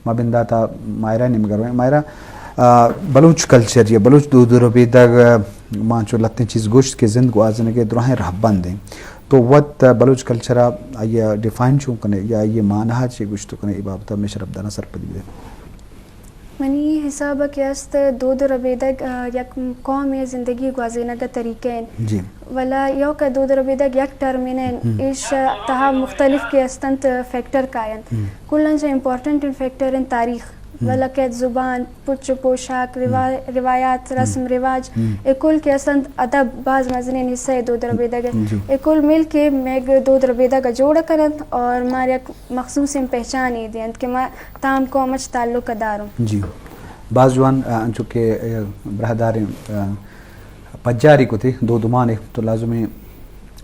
مابندا تا مایرا نمگرویں مایرا بلوچ کلچر یا بلوچ دو ربیدگ مانچو لتیں چیز گوشت کے زند کو آزنے کے دروہیں رہبان دیں تو وقت بلوچ کلچرہ یہ ڈیفائن چون کنے یا یہ معنی چی گوشتو کنے ای بابتا میں شرف دانا سر پدی دے منی حساب کہ است دو ربیدگ یک قوم زندگی گوازینہ کا طریقے ہیں جی ولا یو کا دو ربیدگ یک ٹرمینن ایش تہا مختلف کے استنت فیکٹر کائن کلن سے امپورٹنٹ فیکٹر ان تاریخ ولا کہ زبان پچ پوشاک روایات رسم رواج اکل کے استنت ادب بعض مزنین حصہ دو ربیدگ اکل مل کے میگ دو ربیدگ جوڑ کرن اور مار یک مخصوص پہچان ہی دیں کہ میں تام قومچ تعلق داروں جی بعض جوان چونکہ برہدار پجاری کو تھے دو دمان تو لازمی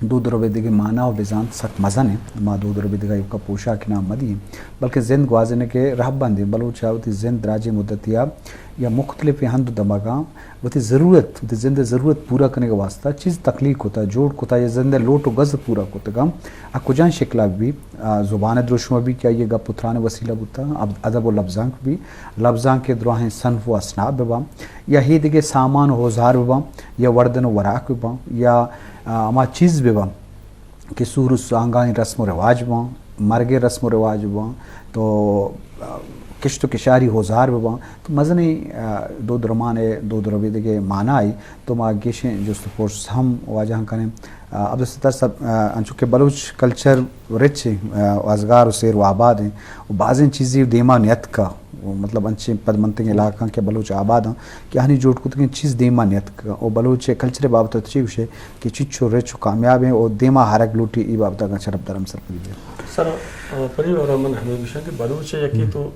دو ربیدگی معنی و بزان سخت مزن ہے ما دو ربیدگی کا پوشاک نام مدی بلکہ زند گوازنے کے رہب بندے بلوچا ہوتی زند راج مدتیا یا مختلف ہند دماغاں ہوتی ضرورت ہوتی زند ضرورت پورا کرنے کا واسطہ چیز تخلیق ہوتا جوڑ ہوتا یہ زند لوٹ و غز پورا ہوتا گا کجان شکلا بھی زبان دروشمہ بھی کیا یہ گا پتران وسیلہ ہوتا ادب و لفظاں بھی لفظاں کے دروہیں صنف و اسناب ببا یا ہی دیگے سامان و اوزار ببا یا وردن و وراق ببا یا اما چیز ببا کہ سور سانگانی رسم و رواج ببا مرگ رسم و رواج ببا تو کشت و کشاری ہوزار ببا تو مزنی دو درمان دو ربیدگی معنی آئی تو ما گیشیں جست پورس ہم واجہ کریں عبدالستر صاحب انچونکہ بلوچ کلچر رچ ازگار و سیر و آباد ہیں وہ بعضیں چیزیں دیما نیت کا مطلب انچے پد منتنگ علاقہ کے بلوچ آباد ہیں کہ ہنی جوڑ کتنی چیز دیما نیت کا اور بلوچ کلچر بابتا تچیوش ہے کہ چچو رچ و کامیاب ہیں اور دیما حرک لوٹی ای بابتا کا شرف درم سر پڑی ہے سر پریو اور من ہمیں بشا کہ بلوچ ہے کہ تو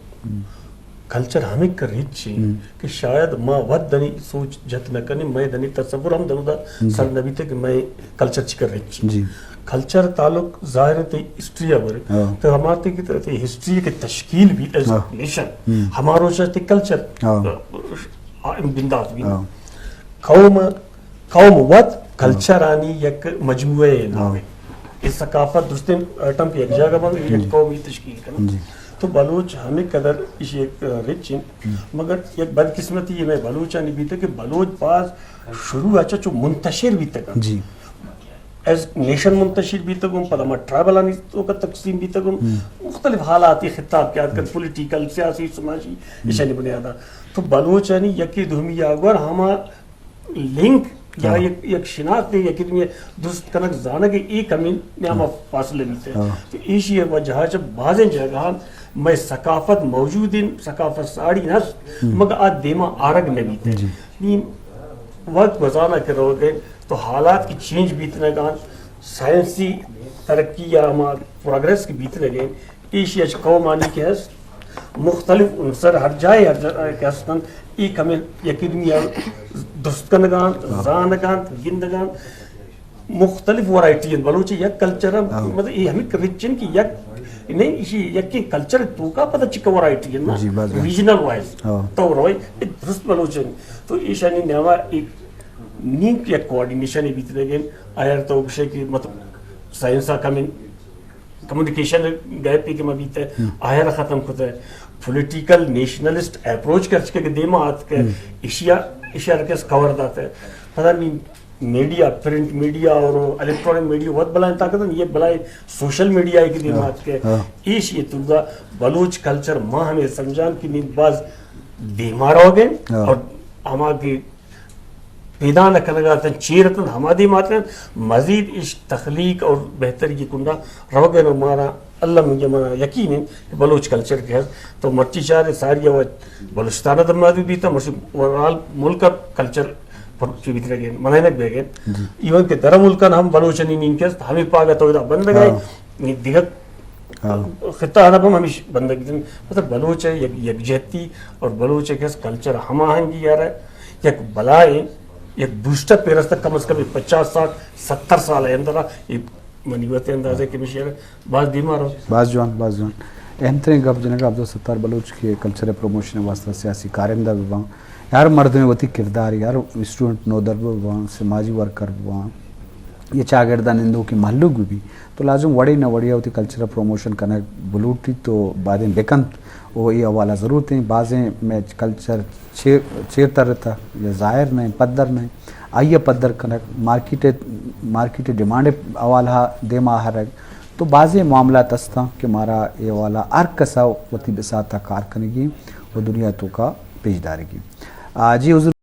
کلچر ہمیں کر رہی چی کہ شاید ما ود دنی سوچ جت نہ کرنی میں دنی تصور ہم دنو دا سر نبی تھے کہ میں کلچر چی کر رہی چی کلچر تعلق ظاہر تے ہسٹری اور تو ہمارے کی طرح ہسٹری کی تشکیل بھی ایز نیشن ہمارو چاہتے کلچر بنداز بھی قوم ود کلچر آنی یک مجموعے ناوے اس ثقافت درستے ایٹم کی ایک جگہ بند ایک قومی تشکیل کرنا تو بلوچ ہمیں قدر اس ایک رچ ہیں مگر ایک بدقسمتی یہ میں بلوچا نہیں بیتے کہ بلوچ بعض شروع اچھا چو منتشر بیتے گا جی ایز نیشن منتشر بیتے گا پدا ما ٹرائبل آنیستوں کا تقسیم بیتے گا مختلف حالاتی خطاب کیا کر پولیٹیکل سیاسی سماجی اشانی بنیادہ تو بلوچا نہیں یکی دہمی آگور ہما لنک یا یک شناخت ہے یکی دنیا درست کنک زانہ کہ ایک ہمیں نعمہ فاصلے بیتے ہیں تو ایشی وجہ جب بعضیں جگہ میں ثقافت موجود ہیں ثقافت ساڑی نس مگر آج دیما آرگ میں بیتے ہیں وقت گزارنا کر رہو گے تو حالات کی چینج بیتنے گا سائنسی ترقی یا ہمارا پروگریس کی بیتنے گئے ایشی اچھ قوم آنی کے ہے مختلف عنصر ہر جائے کے ہستن ایک ہمیں یقینی درست کنگان زانگان گندگان مختلف ورائٹی ہیں بلوچی یک کلچر مطلب یہ ہمیں کرچن کی یک نہیں اسی یک کی کلچر تو کا پتہ چکا ورائٹی ہے نا ریجنل وائز تو روئی درست بلوچن تو ایشانی نیوہ ایک نیک یک کوارڈینیشن بیتنے گئے آئر تو بشے کی مطلب سائنسا کمیونیکیشن گئے پی کے مبیت ہے آئر ختم کھتا ہے پولیٹیکل نیشنلسٹ اپروچ کر چکے کہ دیما آت کے اشیاء رکھس کور داتا ہے پتہ نہیں میڈیا پرنٹ میڈیا اور الیکٹرونک میڈیا بہت بلائیں طاقت ہے یہ بلائیں سوشل میڈیا ہے کہ دیما آت کے ایش یہ تو بلوچ کلچر ماں ہمیں سمجھان کی نیت باز دیمار ہو گئے اور ہما کی پیدا نہ کرنے گا چیرتن ہمادی ماترین مزید اس تخلیق اور بہتر یہ کنڈا رو گئے ہمارا اللہ مجھے مانا یقین ہے کہ بلوچ کلچر کے ہے تو مرچی چاہ ساری بلوچستانہ دمادی بھی تھا ورال ملک کا کلچر چی بھی ترے گئے منائنک بے گئے ایون کہ در ملکان ہم بلوچنی نین کے ہمیں پاگا تو ادھا بند گئے دیگت خطہ آنا ہم ہمیش بند گئے مطلب بلوچ ہے یک جہتی اور بلوچ ہے کہ کلچر ہم آہنگی یار ہے یک بلائیں یک بوسٹر پیرس تک کم از کم 50-60-70 سال ہے اندرہ منیوت اندازے کے مشیر بعض بیمار ہو بعض جوان اہم گپ جنگا عبدالستار بلوچ کے کلچر پروموشن واسطہ سیاسی کارندہ بھی وہاں یار مرد میں وتی کردار یار اسٹوڈنٹ نو در وہاں سماجی ورکر وہاں یہ چاگردان اندوں کی محلوگ بھی تو لازم وڑی نہ وڑیا ہوتی کلچر پروموشن کرنا بلوٹی تو بعدیں بیکنت وہ یہ حوالہ ضرور تھیں بعضیں میں کلچر چیر تر تھا یا ظاہر نہیں پدر نہیں آئیے پدر کنک مارکیٹ ڈیمانڈ حوالہ دے ماہ رگ تو بعض معاملات استا کہ مارا یہ والا ارک کسا وتی بساتا کار کنگی و دنیا تو کا پیش دارگی جی حضور